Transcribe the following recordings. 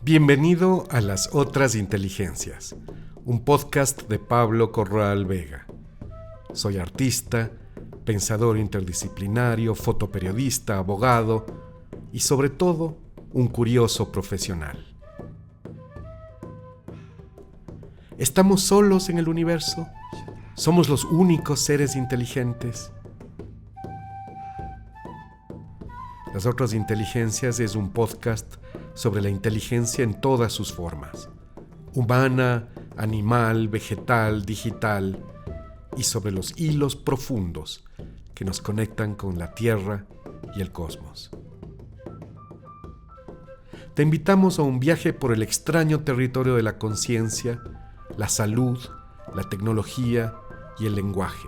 Bienvenido a Las Otras Inteligencias, un podcast de Pablo Corral Vega. Soy artista, pensador interdisciplinario, fotoperiodista, abogado y sobre todo un curioso profesional. ¿Estamos solos en el universo? ¿Somos los únicos seres inteligentes? Las Otras Inteligencias es un podcast sobre la inteligencia en todas sus formas, humana, animal, vegetal, digital, y sobre los hilos profundos que nos conectan con la Tierra y el cosmos. Te invitamos a un viaje por el extraño territorio de la conciencia, la salud, la tecnología y el lenguaje,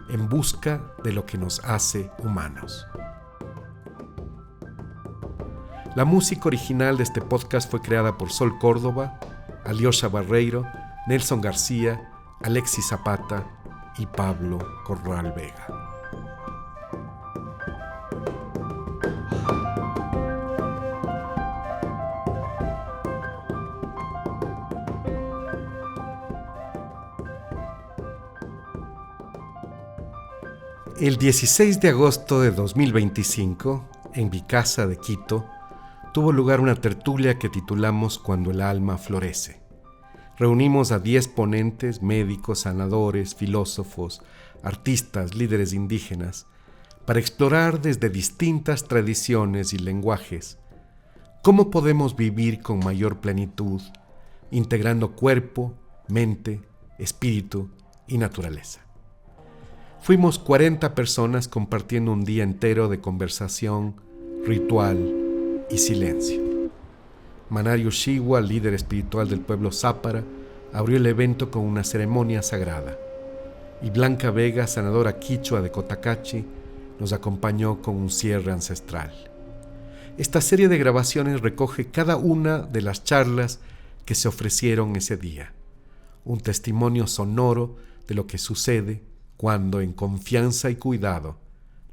en busca de lo que nos hace humanos. La música original de este podcast fue creada por Sol Córdoba, Alyosha Barreiro, Nelson García, Alexis Zapata y Pablo Corral Vega. El 16 de agosto de 2025, en mi casa de Quito, tuvo lugar una tertulia que titulamos Cuando el alma florece. Reunimos a 10 ponentes, médicos, sanadores, filósofos, artistas, líderes indígenas, para explorar desde distintas tradiciones y lenguajes cómo podemos vivir con mayor plenitud, integrando cuerpo, mente, espíritu y naturaleza. Fuimos 40 personas compartiendo un día entero de conversación, ritual y silencio. Manario Shiwa, líder espiritual del pueblo Zápara, abrió el evento con una ceremonia sagrada. Y Blanca Vega, sanadora quichua de Cotacachi, nos acompañó con un cierre ancestral. Esta serie de grabaciones recoge cada una de las charlas que se ofrecieron ese día. Un testimonio sonoro de lo que sucede cuando en confianza y cuidado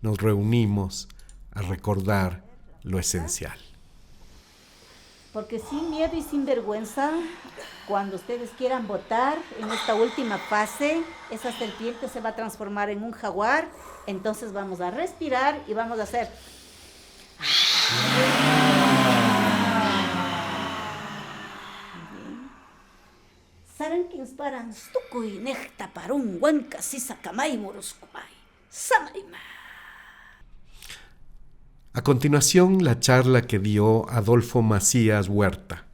nos reunimos a recordar lo esencial. Porque sin miedo y sin vergüenza, cuando ustedes quieran votar en esta última fase, esa serpiente se va a transformar en un jaguar. Entonces vamos a respirar y vamos a hacer. Sarankins paran stukuy necta parun huanca sisa kamay moroskumay. Samaima. A continuación, la charla que dio Adolfo Macías Huerta,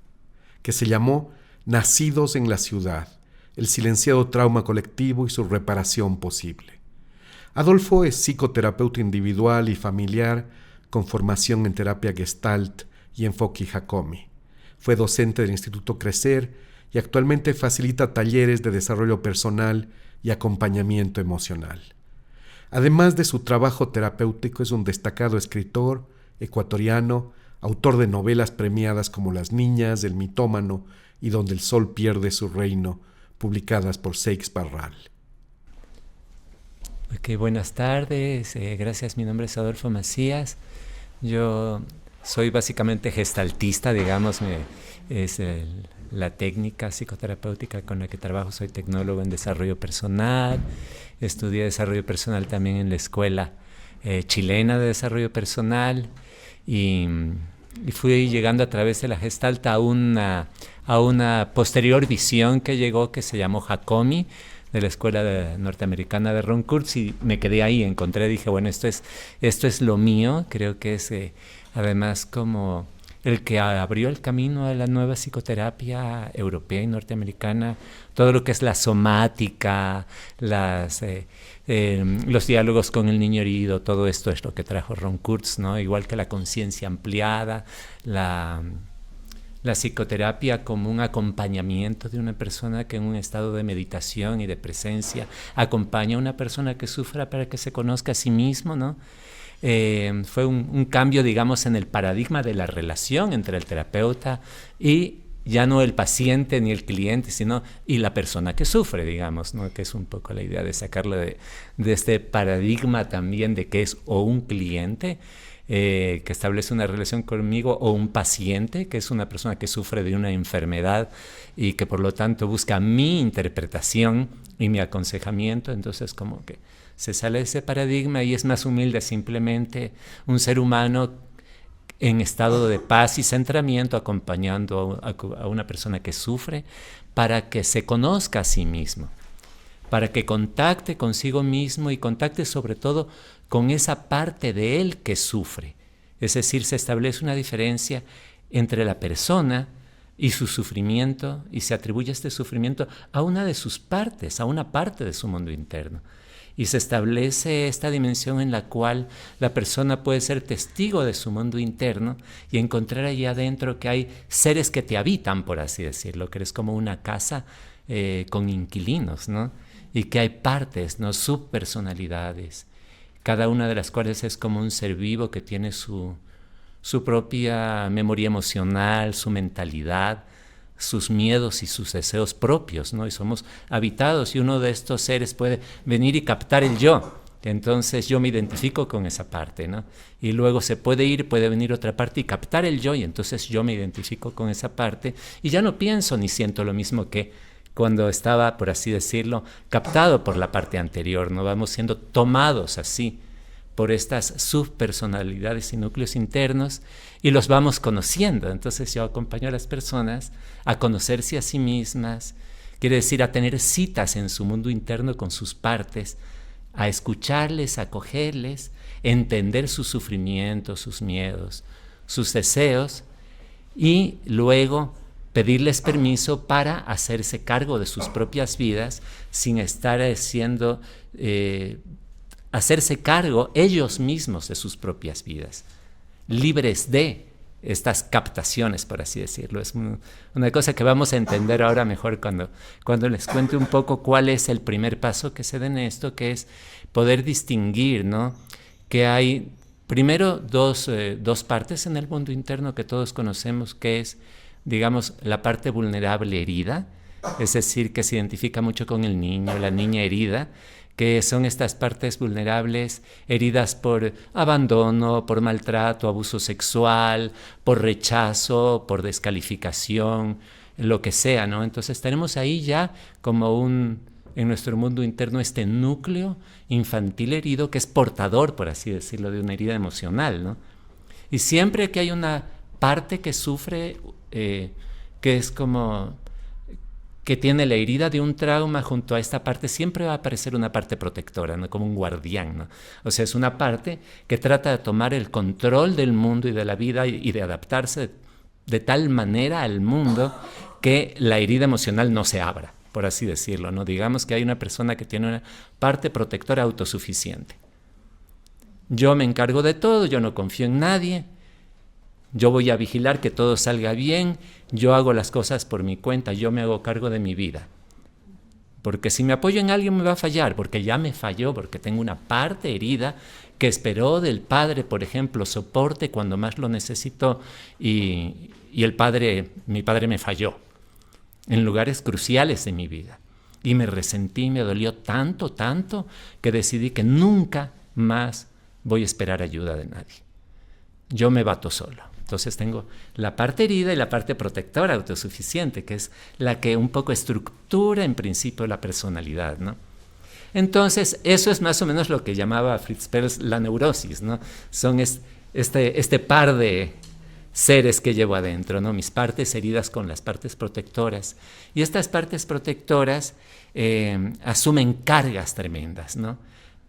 que se llamó Nacidos en la Ciudad, el silenciado trauma colectivo y su reparación posible. Adolfo es psicoterapeuta individual y familiar con formación en terapia Gestalt y enfoque Hakomi. Fue docente del Instituto Crecer y actualmente facilita talleres de desarrollo personal y acompañamiento emocional. Además de su trabajo terapéutico, es un destacado escritor ecuatoriano, autor de novelas premiadas como Las Niñas, El Mitómano y Donde el Sol pierde su reino, publicadas por Seix Barral. Ok, buenas tardes, gracias, mi nombre es Adolfo Macías. Yo soy básicamente gestaltista, digamos, la técnica psicoterapéutica con la que trabajo. Soy tecnólogo en desarrollo personal, estudié desarrollo personal también en la Escuela Chilena de Desarrollo Personal y fui llegando a través de la Gestalt a una posterior visión que llegó, que se llamó Hakomi, de la Escuela Norteamericana de Ron Kurtz, y me quedé ahí, dije, bueno, esto es lo mío. Creo que es además como el que abrió el camino a la nueva psicoterapia europea y norteamericana, todo lo que es la somática, los diálogos con el niño herido, todo esto es lo que trajo Ron Kurtz, ¿no? Igual que la conciencia ampliada, la psicoterapia como un acompañamiento de una persona que en un estado de meditación y de presencia acompaña a una persona que sufra para que se conozca a sí mismo, ¿no? Fue un cambio, digamos, en el paradigma de la relación entre el terapeuta y ya no el paciente ni el cliente, sino y la persona que sufre, digamos, ¿no? Que es un poco la idea de sacarlo de este paradigma también de que es o un cliente que establece una relación conmigo, o un paciente, que es una persona que sufre de una enfermedad y que por lo tanto busca mi interpretación y mi aconsejamiento. Entonces como que se sale de ese paradigma y es más humilde, simplemente un ser humano en estado de paz y centramiento, acompañando a una persona que sufre para que se conozca a sí mismo, para que contacte consigo mismo y contacte sobre todo con esa parte de él que sufre. Es decir, se establece una diferencia entre la persona y su sufrimiento, y se atribuye este sufrimiento a una de sus partes, a una parte de su mundo interno. Y se establece esta dimensión en la cual la persona puede ser testigo de su mundo interno y encontrar allí adentro que hay seres que te habitan, por así decirlo, que eres como una casa con inquilinos, ¿no? Y que hay partes, ¿no? Subpersonalidades, cada una de las cuales es como un ser vivo que tiene su propia memoria emocional, su mentalidad, sus miedos y sus deseos propios, ¿no? Y somos habitados, y uno de estos seres puede venir y captar el yo. Entonces yo me identifico con esa parte, ¿no? Y luego se puede ir, puede venir otra parte y captar el yo, y entonces yo me identifico con esa parte y ya no pienso ni siento lo mismo que cuando estaba, por así decirlo, captado por la parte anterior, ¿no? Vamos siendo tomados así por estas subpersonalidades y núcleos internos, y los vamos conociendo. Entonces yo acompaño a las personas a conocerse a sí mismas, quiere decir a tener citas en su mundo interno con sus partes, a escucharles, a acogerles, entender sus sufrimientos, sus miedos, sus deseos, y luego pedirles permiso para hacerse cargo de sus propias vidas sin estar hacerse cargo ellos mismos de sus propias vidas, libres de estas captaciones, por así decirlo. Es una cosa que vamos a entender ahora mejor cuando les cuente un poco cuál es el primer paso que se da en esto, que es poder distinguir, ¿no? Que hay primero dos partes en el mundo interno que todos conocemos, que es, digamos, la parte vulnerable herida, es decir, que se identifica mucho con el niño, la niña herida, que son estas partes vulnerables heridas por abandono, por maltrato, abuso sexual, por rechazo, por descalificación, lo que sea, ¿no? Entonces tenemos ahí ya como en nuestro mundo interno este núcleo infantil herido que es portador, por así decirlo, de una herida emocional, ¿no? Y siempre que hay una parte que sufre, que es como que tiene la herida de un trauma, junto a esta parte siempre va a aparecer una parte protectora, ¿no? Como un guardián, ¿no? O sea, es una parte que trata de tomar el control del mundo y de la vida y de adaptarse de tal manera al mundo que la herida emocional no se abra, por así decirlo, ¿no? Digamos que hay una persona que tiene una parte protectora autosuficiente. Yo me encargo de todo, yo no confío en nadie, yo voy a vigilar que todo salga bien, yo hago las cosas por mi cuenta, yo me hago cargo de mi vida. Porque si me apoyo en alguien me va a fallar, porque ya me falló, porque tengo una parte herida que esperó del padre, por ejemplo, soporte cuando más lo necesitó, y mi padre me falló en lugares cruciales de mi vida. Y me resentí, me dolió tanto, que decidí que nunca más voy a esperar ayuda de nadie. Yo me bato solo. Entonces tengo la parte herida y la parte protectora autosuficiente, que es la que un poco estructura en principio la personalidad, ¿no? Entonces eso es más o menos lo que llamaba Fritz Perls la neurosis, ¿no? Son este par de seres que llevo adentro, ¿no? Mis partes heridas con las partes protectoras. Y estas partes protectoras asumen cargas tremendas, ¿no?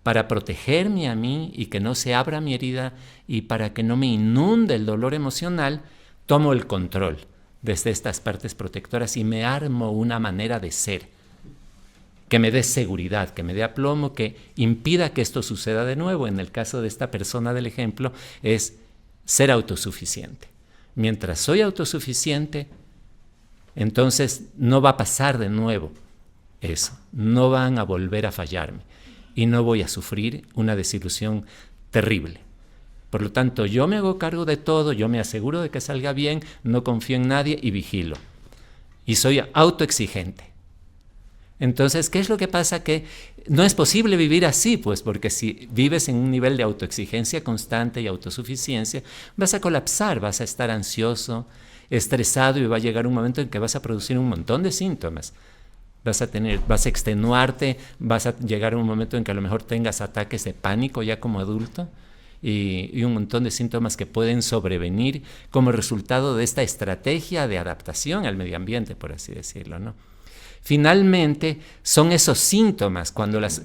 Para protegerme a mí y que no se abra mi herida y para que no me inunde el dolor emocional, tomo el control desde estas partes protectoras y me armo una manera de ser que me dé seguridad, que me dé aplomo, que impida que esto suceda de nuevo. En el caso de esta persona del ejemplo es ser autosuficiente. Mientras soy autosuficiente, entonces no va a pasar de nuevo eso, no van a volver a fallarme. Y no voy a sufrir una desilusión terrible. Por lo tanto, yo me hago cargo de todo, yo me aseguro de que salga bien, no confío en nadie y vigilo. Y soy autoexigente. Entonces, ¿qué es lo que pasa? Que No es posible vivir así, pues, porque si vives en un nivel de autoexigencia constante y autosuficiencia, vas a colapsar, vas a estar ansioso, estresado, y va a llegar un momento en que vas a producir un montón de síntomas. Vas a extenuarte, vas a llegar a un momento en que a lo mejor tengas ataques de pánico ya como adulto, y un montón de síntomas que pueden sobrevenir como resultado de esta estrategia de adaptación al medio ambiente, por así decirlo, ¿no? Finalmente, son esos síntomas, cuando las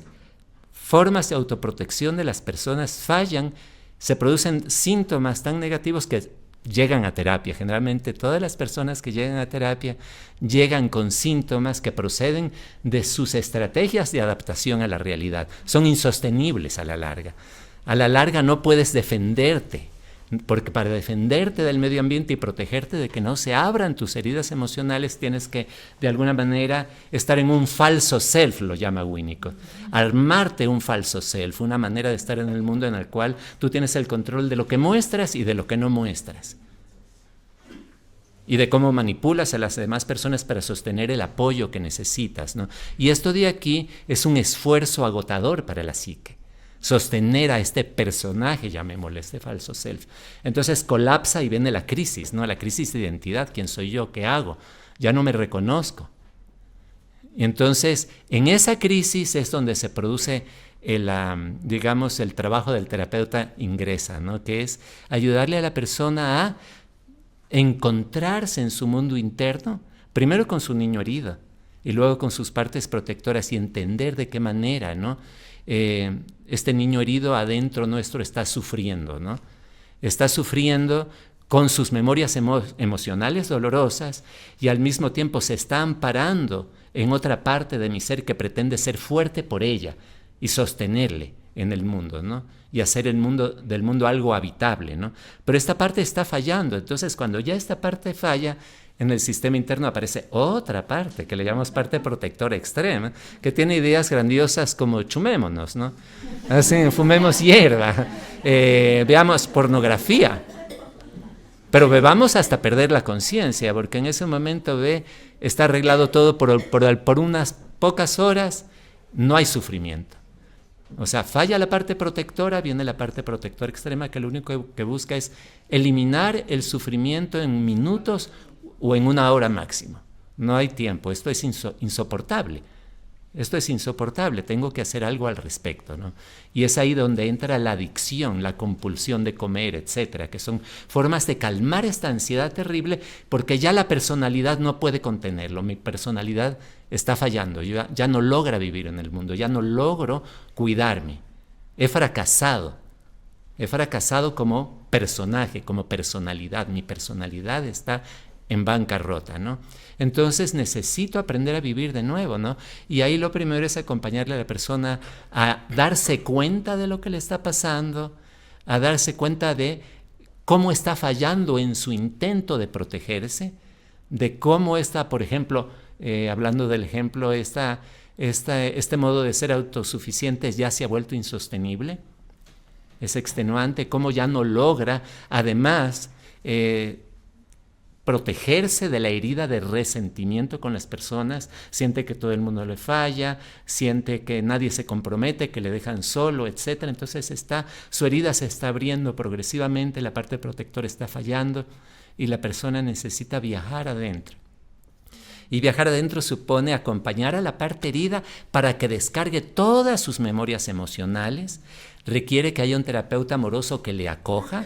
formas de autoprotección de las personas fallan, se producen síntomas tan negativos que llegan a terapia. Generalmente todas las personas que llegan a terapia llegan con síntomas que proceden de sus estrategias de adaptación a la realidad. Son insostenibles a la larga. A la larga no puedes defenderte, porque para defenderte del medio ambiente y protegerte de que no se abran tus heridas emocionales, tienes que, de alguna manera, estar en un falso self, lo llama Winnicott. Armarte un falso self, una manera de estar en el mundo en el cual tú tienes el control de lo que muestras y de lo que no muestras. Y de cómo manipulas a las demás personas para sostener el apoyo que necesitas, ¿no? Y esto de aquí es un esfuerzo agotador para la psique. Sostener a este personaje, llamémosle, este falso self. Entonces colapsa y viene la crisis, ¿no? La crisis de identidad. ¿Quién soy yo? ¿Qué hago? Ya no me reconozco. Y entonces, en esa crisis es donde se produce el trabajo del terapeuta ingresa, ¿no? Que es ayudarle a la persona a encontrarse en su mundo interno, primero con su niño herido y luego con sus partes protectoras, y entender de qué manera, ¿no? Este niño herido adentro nuestro está sufriendo, ¿no? Está sufriendo con sus memorias emocionales dolorosas, y al mismo tiempo se está amparando en otra parte de mi ser que pretende ser fuerte por ella y sostenerle en el mundo, ¿no? Y hacer del mundo algo habitable, ¿no? Pero esta parte está fallando. Entonces, cuando ya esta parte falla, en el sistema interno aparece otra parte que le llamamos parte protectora extrema, que tiene ideas grandiosas como chumémonos, ¿no? Así, fumemos hierba, veamos pornografía, pero bebamos hasta perder la conciencia, porque en ese momento está arreglado todo por unas pocas horas, no hay sufrimiento. O sea, falla la parte protectora, viene la parte protectora extrema, que lo único que busca es eliminar el sufrimiento en minutos o en una hora máximo. No hay tiempo, esto es insoportable. Esto es insoportable, tengo que hacer algo al respecto, ¿no? Y es ahí donde entra la adicción, la compulsión de comer, etcétera, que son formas de calmar esta ansiedad terrible, porque ya la personalidad no puede contenerlo. Mi personalidad está fallando, yo ya no logra vivir en el mundo, ya no logro cuidarme. He fracasado como personaje, como personalidad. Mi personalidad está en bancarrota, ¿no? Entonces necesito aprender a vivir de nuevo, ¿no? Y ahí lo primero es acompañarle a la persona a darse cuenta de lo que le está pasando, a darse cuenta de cómo está fallando en su intento de protegerse, de cómo está, por ejemplo, hablando del ejemplo, este modo de ser autosuficiente ya se ha vuelto insostenible, es extenuante, cómo ya no logra, además, protegerse de la herida de resentimiento con las personas, siente que todo el mundo le falla, siente que nadie se compromete, que le dejan solo, etc. Entonces su herida se está abriendo progresivamente, la parte protectora está fallando y la persona necesita viajar adentro. Y viajar adentro supone acompañar a la parte herida para que descargue todas sus memorias emocionales, requiere que haya un terapeuta amoroso que le acoja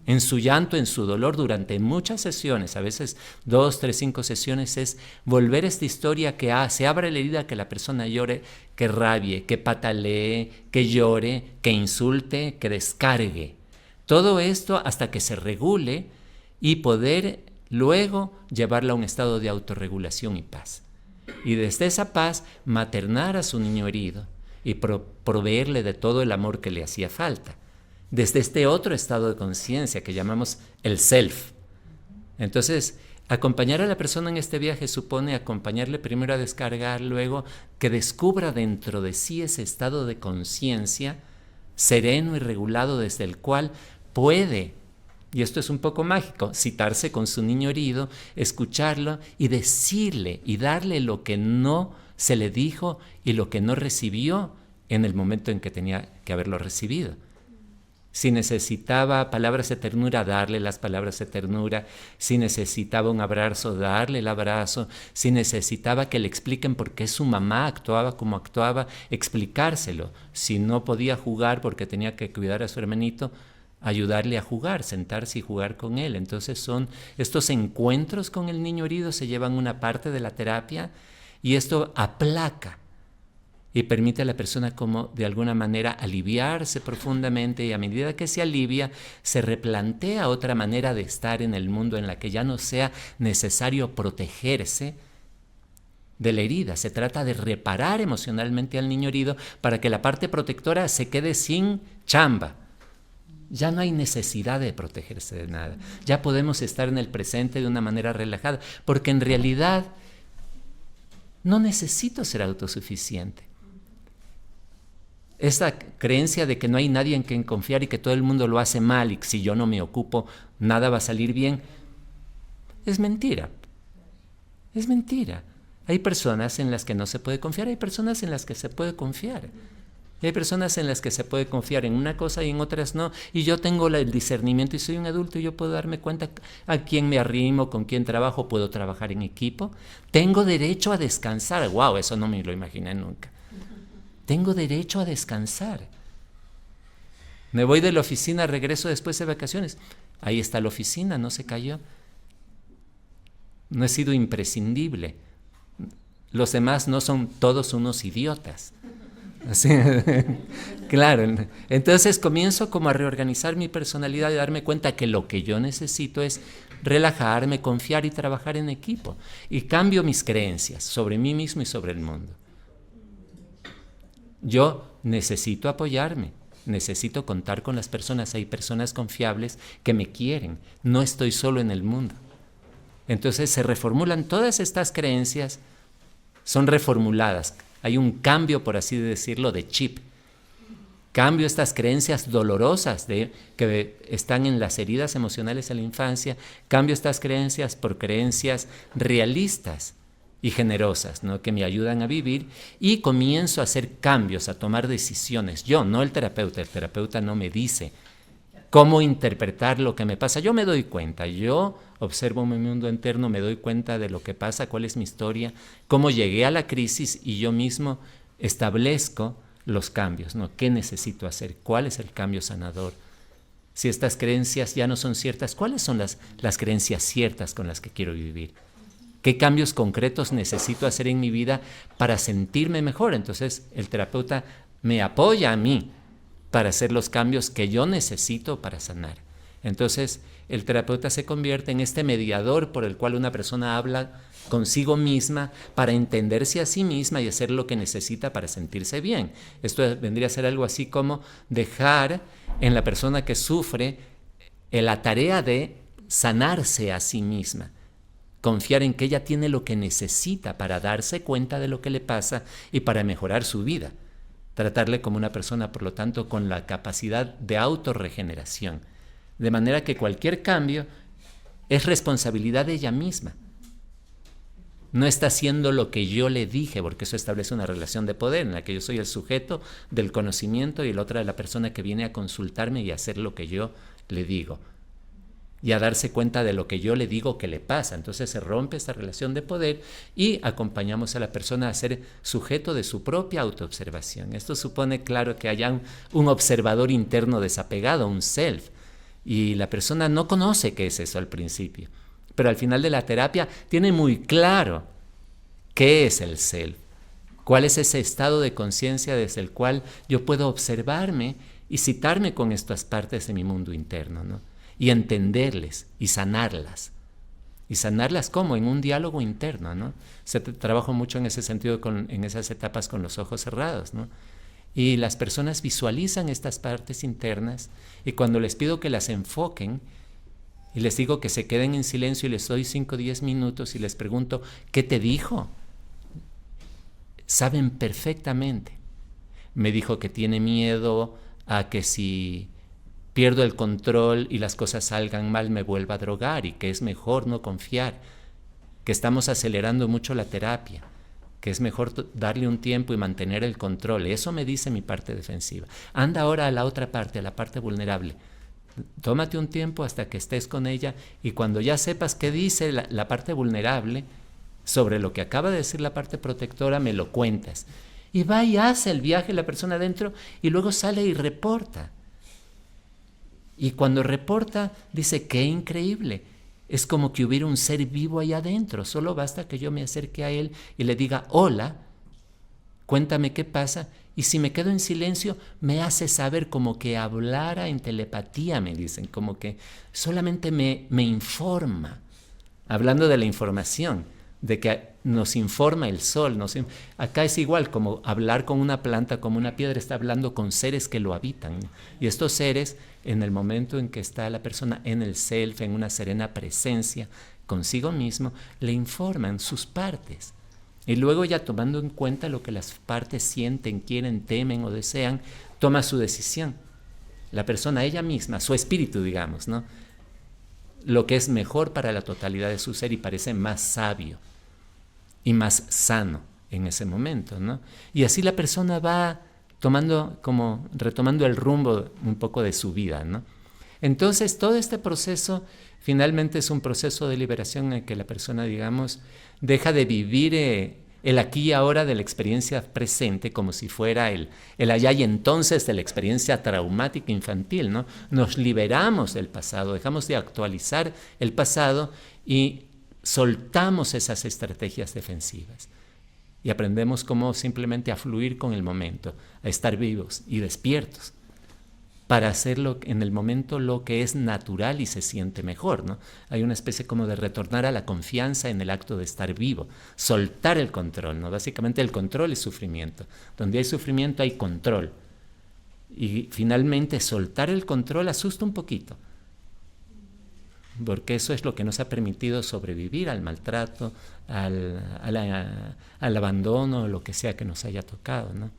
en su llanto, en su dolor, durante muchas sesiones, a veces 2, 3, 5 sesiones, es volver esta historia que se abra la herida, que la persona llore, que rabie, que patalee, que llore, que insulte, que descargue. Todo esto hasta que se regule y poder luego llevarla a un estado de autorregulación y paz. Y desde esa paz maternar a su niño herido y proveerle de todo el amor que le hacía falta. Desde este otro estado de conciencia que llamamos el self. Entonces, acompañar a la persona en este viaje supone acompañarle primero a descargar, luego que descubra dentro de sí ese estado de conciencia sereno y regulado desde el cual puede, y esto es un poco mágico, citarse con su niño herido, escucharlo y decirle y darle lo que no se le dijo y lo que no recibió en el momento en que tenía que haberlo recibido. Si necesitaba palabras de ternura, darle las palabras de ternura. Si necesitaba un abrazo, darle el abrazo. Si necesitaba que le expliquen por qué su mamá actuaba como actuaba, explicárselo. Si no podía jugar porque tenía que cuidar a su hermanito, ayudarle a jugar, sentarse y jugar con él. Entonces son estos encuentros con el niño herido, se llevan una parte de la terapia y esto aplaca y permite a la persona como de alguna manera aliviarse profundamente, y a medida que se alivia, se replantea otra manera de estar en el mundo en la que ya no sea necesario protegerse de la herida. Se trata de reparar emocionalmente al niño herido para que la parte protectora se quede sin chamba. Ya no hay necesidad de protegerse de nada. Ya podemos estar en el presente de una manera relajada, porque en realidad no necesito ser autosuficiente. Esa creencia de que no hay nadie en quien confiar y que todo el mundo lo hace mal y que si yo no me ocupo nada va a salir bien, es mentira. Es mentira. Hay personas en las que no se puede confiar, hay personas en las que se puede confiar. Hay personas en las que se puede confiar en una cosa y en otras no. Y yo tengo el discernimiento y soy un adulto y yo puedo darme cuenta a quién me arrimo, con quién trabajo, puedo trabajar en equipo. Tengo derecho a descansar. ¡Wow! Eso no me lo imaginé nunca. Tengo derecho a descansar. Me voy de la oficina, regreso después de vacaciones. Ahí está la oficina, no se cayó. No he sido imprescindible. Los demás no son todos unos idiotas. Así, claro, entonces comienzo como a reorganizar mi personalidad y darme cuenta que lo que yo necesito es relajarme, confiar y trabajar en equipo. Y cambio mis creencias sobre mí mismo y sobre el mundo. Yo necesito apoyarme, necesito contar con las personas. Hay personas confiables que me quieren. No estoy solo en el mundo. Entonces se reformulan todas estas creencias, son reformuladas. Hay un cambio, por así decirlo, de chip. Cambio estas creencias dolorosas que están en las heridas emocionales de la infancia. Cambio estas creencias por creencias realistas y generosas, ¿no? Que me ayudan a vivir, y comienzo a hacer cambios, a tomar decisiones. Yo, no el terapeuta no me dice cómo interpretar lo que me pasa. Yo me doy cuenta, yo observo mi mundo interno, me doy cuenta de lo que pasa, cuál es mi historia, cómo llegué a la crisis, y yo mismo establezco los cambios, ¿no? ¿Qué necesito hacer? ¿Cuál es el cambio sanador? Si estas creencias ya no son ciertas, ¿cuáles son las creencias ciertas con las que quiero vivir? ¿Qué cambios concretos necesito hacer en mi vida para sentirme mejor? Entonces el terapeuta me apoya a mí para hacer los cambios que yo necesito para sanar. Entonces el terapeuta se convierte en este mediador por el cual una persona habla consigo misma para entenderse a sí misma y hacer lo que necesita para sentirse bien. Esto vendría a ser algo así como dejar en la persona que sufre la tarea de sanarse a sí misma. Confiar en que ella tiene lo que necesita para darse cuenta de lo que le pasa y para mejorar su vida. Tratarle como una persona, por lo tanto, con la capacidad de autorregeneración. De manera que cualquier cambio es responsabilidad de ella misma. No está haciendo lo que yo le dije, porque eso establece una relación de poder en la que yo soy el sujeto del conocimiento y la otra es la persona que viene a consultarme y a hacer lo que yo le digo. Y a darse cuenta de lo que yo le digo que le pasa. Entonces se rompe esta relación de poder y acompañamos a la persona a ser sujeto de su propia autoobservación. Esto supone, claro, que haya un observador interno desapegado, un self. Y la persona no conoce qué es eso al principio. Pero al final de la terapia tiene muy claro qué es el self. Cuál es ese estado de conciencia desde el cual yo puedo observarme y citarme con estas partes de mi mundo interno, ¿no? Y entenderles y sanarlas. ¿Y sanarlas cómo? En un diálogo interno, ¿no? Trabajo mucho en ese sentido, en esas etapas con los ojos cerrados, ¿no? Y las personas visualizan estas partes internas y cuando les pido que las enfoquen y les digo que se queden en silencio y les doy 5 o 10 minutos y les pregunto, ¿qué te dijo? Saben perfectamente. Me dijo que tiene miedo a que si pierdo el control y las cosas salgan mal me vuelva a drogar y que es mejor no confiar, que estamos acelerando mucho la terapia, que es mejor darle un tiempo y mantener el control. Eso me dice mi parte defensiva. Anda ahora a la otra parte, a la parte vulnerable. Tómate un tiempo hasta que estés con ella, y cuando ya sepas qué dice la parte vulnerable sobre lo que acaba de decir la parte protectora, me lo cuentas. Y va y hace el viaje la persona adentro, y luego sale y reporta. Y cuando reporta, dice, qué increíble. Es como que hubiera un ser vivo ahí adentro. Solo basta que yo me acerque a él y le diga, hola, cuéntame qué pasa. Y si me quedo en silencio, me hace saber, como que hablara en telepatía, me dicen, como que solamente me informa. Hablando de la información, de que nos informa el sol. Acá es igual, como hablar con una planta, como una piedra, está hablando con seres que lo habitan. Y estos seres, en el momento en que está la persona en el self, en una serena presencia consigo mismo, le informan sus partes. Y luego, ya tomando en cuenta lo que las partes sienten, quieren, temen o desean, toma su decisión. La persona, ella misma, su espíritu, digamos, ¿no? Lo que es mejor para la totalidad de su ser, y parece más sabio y más sano en ese momento, ¿no? Y así la persona va retomando el rumbo un poco de su vida, ¿no? Entonces, todo este proceso finalmente es un proceso de liberación en el que la persona, digamos, deja de vivir el aquí y ahora de la experiencia presente como si fuera el allá y entonces de la experiencia traumática infantil, ¿no? Nos liberamos del pasado, dejamos de actualizar el pasado y soltamos esas estrategias defensivas. Y aprendemos cómo simplemente a fluir con el momento, a estar vivos y despiertos, para hacerlo en el momento lo que es natural y se siente mejor, ¿no? Hay una especie como de retornar a la confianza en el acto de estar vivo, soltar el control, ¿no? Básicamente el control es sufrimiento. Donde hay sufrimiento hay control. Y finalmente soltar el control asusta un poquito, porque eso es lo que nos ha permitido sobrevivir al maltrato, al abandono, lo que sea que nos haya tocado, ¿no?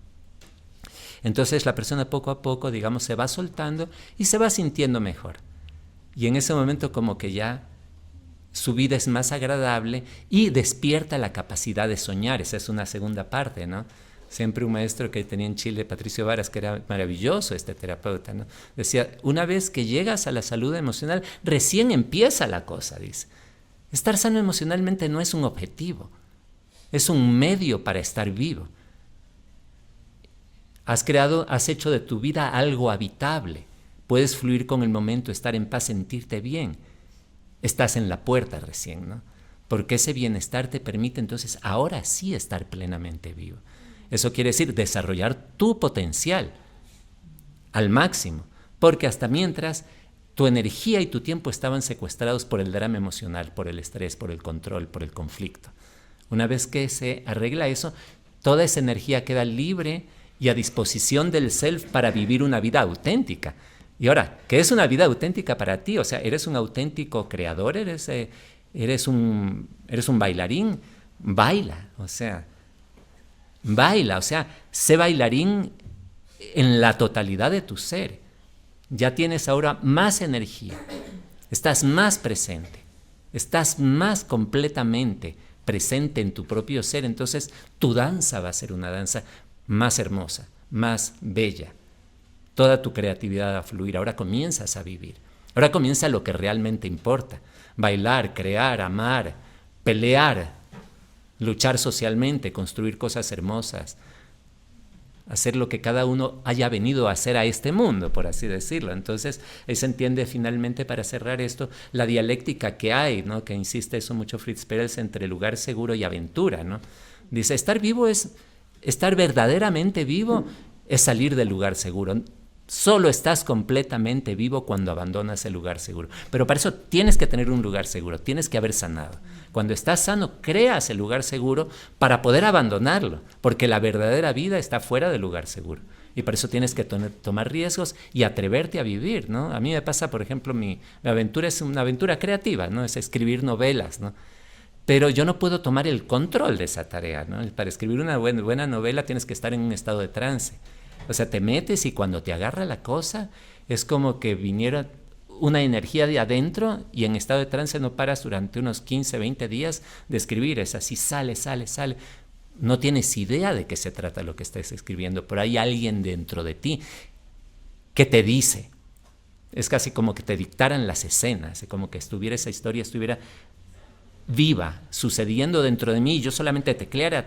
Entonces la persona poco a poco, digamos, se va soltando y se va sintiendo mejor. Y en ese momento como que ya su vida es más agradable y despierta la capacidad de soñar. Esa es una segunda parte, ¿no? Siempre un maestro que tenía en Chile, Patricio Varas, que era maravilloso este terapeuta, ¿no? Decía, una vez que llegas a la salud emocional, recién empieza la cosa, dice. Estar sano emocionalmente no es un objetivo, es un medio para estar vivo. Has hecho de tu vida algo habitable. Puedes fluir con el momento, estar en paz, sentirte bien. Estás en la puerta recién, ¿no? Porque ese bienestar te permite entonces ahora sí estar plenamente vivo. Eso quiere decir desarrollar tu potencial al máximo, porque hasta mientras tu energía y tu tiempo estaban secuestrados por el drama emocional, por el estrés, por el control, por el conflicto. Una vez que se arregla eso, toda esa energía queda libre y a disposición del self para vivir una vida auténtica. Y ahora, ¿qué es una vida auténtica para ti? O sea, ¿eres un auténtico creador? ¿Eres un bailarín? Baila, o sea, sé bailarín en la totalidad de tu ser. Ya tienes ahora más energía, estás más presente, estás más completamente presente en tu propio ser. Entonces tu danza va a ser una danza más hermosa, más bella. Toda tu creatividad va a fluir. Ahora comienzas a vivir. Ahora comienza lo que realmente importa. Bailar, crear, amar, pelear, luchar socialmente, construir cosas hermosas, hacer lo que cada uno haya venido a hacer a este mundo, por así decirlo. Entonces, ahí se entiende finalmente, para cerrar esto, la dialéctica que hay, ¿no? Que insiste eso mucho Fritz Perls, entre lugar seguro y aventura, ¿no? Dice, estar verdaderamente vivo es salir del lugar seguro. Solo estás completamente vivo cuando abandonas el lugar seguro. Pero para eso tienes que tener un lugar seguro, tienes que haber sanado. Cuando estás sano, creas el lugar seguro para poder abandonarlo, porque la verdadera vida está fuera del lugar seguro. Y por eso tienes que tomar riesgos y atreverte a vivir, ¿no? A mí me pasa, por ejemplo, mi aventura es una aventura creativa, ¿no? Es escribir novelas, ¿no? Pero yo no puedo tomar el control de esa tarea, ¿no? Para escribir una buena novela tienes que estar en un estado de trance. O sea, te metes y cuando te agarra la cosa es como que viniera una energía de adentro y en estado de trance no paras durante unos 15, 20 días de escribir. Es así, sale. no tienes idea de qué se trata lo que estás escribiendo, pero hay alguien dentro de ti que te dice. Es casi como que te dictaran las escenas, como que esa historia estuviera viva, sucediendo dentro de mí, y yo solamente tecleara,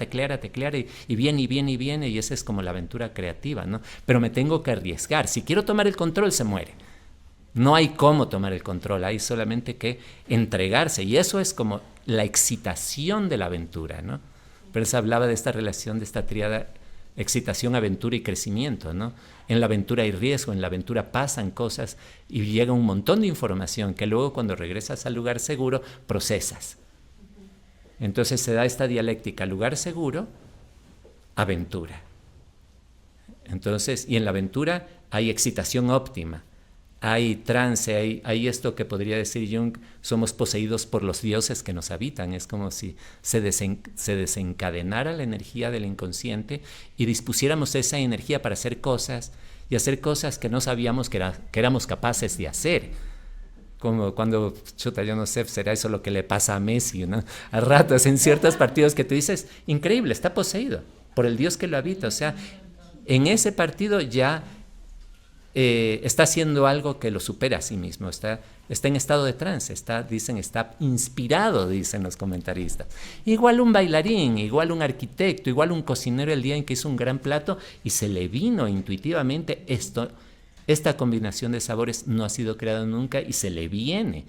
y viene, y esa es como la aventura creativa, ¿no? Pero me tengo que arriesgar. Si quiero tomar el control, se muere. No hay cómo tomar el control, hay solamente que entregarse, y eso es como la excitación de la aventura, ¿no? Pero se hablaba de esta relación, de esta tríada: excitación, aventura y crecimiento, ¿no? En la aventura hay riesgo, en la aventura pasan cosas y llega un montón de información que luego, cuando regresas al lugar seguro, procesas. Entonces se da esta dialéctica: lugar seguro, aventura. Entonces, y en la aventura hay excitación óptima, hay trance, hay esto que podría decir Jung: somos poseídos por los dioses que nos habitan. Es como si se desencadenara la energía del inconsciente y dispusiéramos esa energía para hacer cosas, y hacer cosas que no sabíamos que éramos capaces de hacer. Como cuando, yo no sé, será eso lo que le pasa a Messi, ¿no? A ratos en ciertos partidos que tú dices, increíble, está poseído por el Dios que lo habita. O sea, en ese partido ya está haciendo algo que lo supera a sí mismo, está en estado de trance, está inspirado, dicen los comentaristas. Igual un bailarín, igual un arquitecto, igual un cocinero, el día en que hizo un gran plato y se le vino intuitivamente esta combinación de sabores no ha sido creada nunca y se le viene.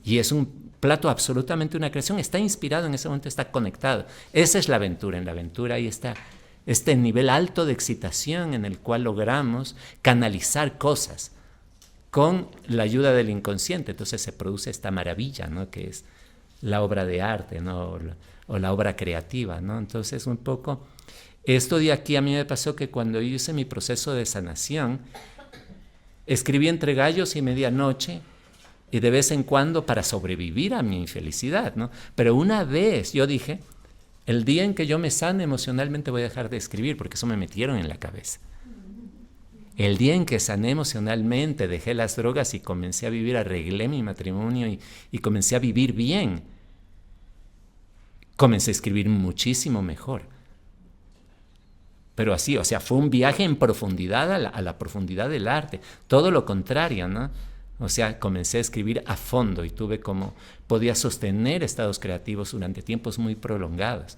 Y es un plato absolutamente una creación, está inspirado en ese momento, está conectado. Esa es la aventura. En la aventura ahí está este nivel alto de excitación en el cual logramos canalizar cosas con la ayuda del inconsciente. Entonces se produce esta maravilla, ¿no? Que es la obra de arte, ¿no? o la obra creativa, ¿no? Entonces un poco esto de aquí a mí me pasó que cuando yo hice mi proceso de sanación, escribí entre gallos y medianoche, y de vez en cuando para sobrevivir a mi infelicidad, ¿no? Pero una vez yo dije, el día en que yo me sane emocionalmente voy a dejar de escribir, porque eso me metieron en la cabeza. El día en que sané emocionalmente, dejé las drogas y comencé a vivir, arreglé mi matrimonio y comencé a vivir bien, comencé a escribir muchísimo mejor. Pero así, o sea, fue un viaje en profundidad a la profundidad del arte. Todo lo contrario, ¿no? O sea, comencé a escribir a fondo y podía sostener estados creativos durante tiempos muy prolongados.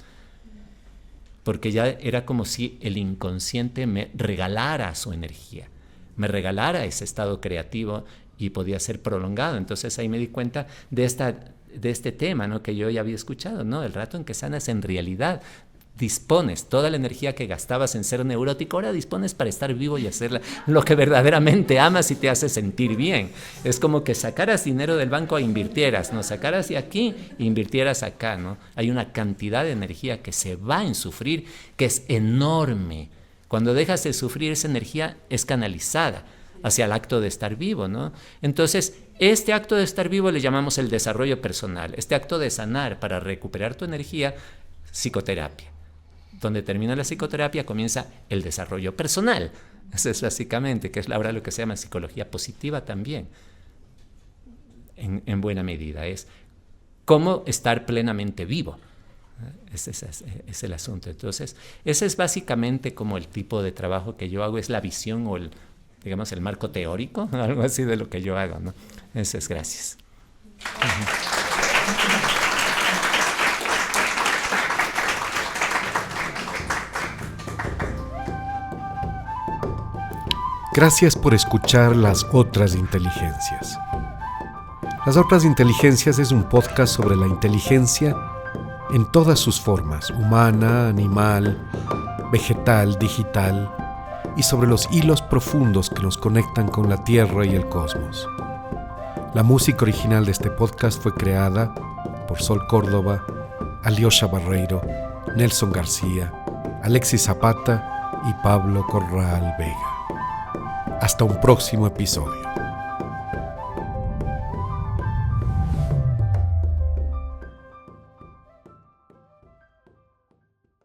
Porque ya era como si el inconsciente me regalara su energía, me regalara ese estado creativo y podía ser prolongado. Entonces ahí me di cuenta de este tema, ¿no? Que yo ya había escuchado, ¿no? El rato en que sanas, en realidad dispones toda la energía que gastabas en ser neurótico, ahora dispones para estar vivo y hacer lo que verdaderamente amas y te hace sentir bien. Es como que sacaras dinero del banco e invirtieras, ¿no? Sacaras de aquí e invirtieras acá, ¿no? Hay una cantidad de energía que se va en sufrir, que es enorme. Cuando dejas de sufrir, esa energía es canalizada hacia el acto de estar vivo, ¿no? Entonces, este acto de estar vivo le llamamos el desarrollo personal. Este acto de sanar para recuperar tu energía, psicoterapia. Donde termina la psicoterapia comienza el desarrollo personal. Eso es básicamente, que es ahora lo que se llama psicología positiva también, en buena medida. Es cómo estar plenamente vivo. Ese es el asunto. Entonces, ese es básicamente como el tipo de trabajo que yo hago, es la visión o el marco teórico, algo así de lo que yo hago, ¿no? Eso es, gracias. Gracias por escuchar Las Otras Inteligencias. Las Otras Inteligencias es un podcast sobre la inteligencia en todas sus formas, humana, animal, vegetal, digital, y sobre los hilos profundos que nos conectan con la Tierra y el cosmos. La música original de este podcast fue creada por Sol Córdoba, Alyosha Barreiro, Nelson García, Alexis Zapata y Pablo Corral Vega. Hasta un próximo episodio.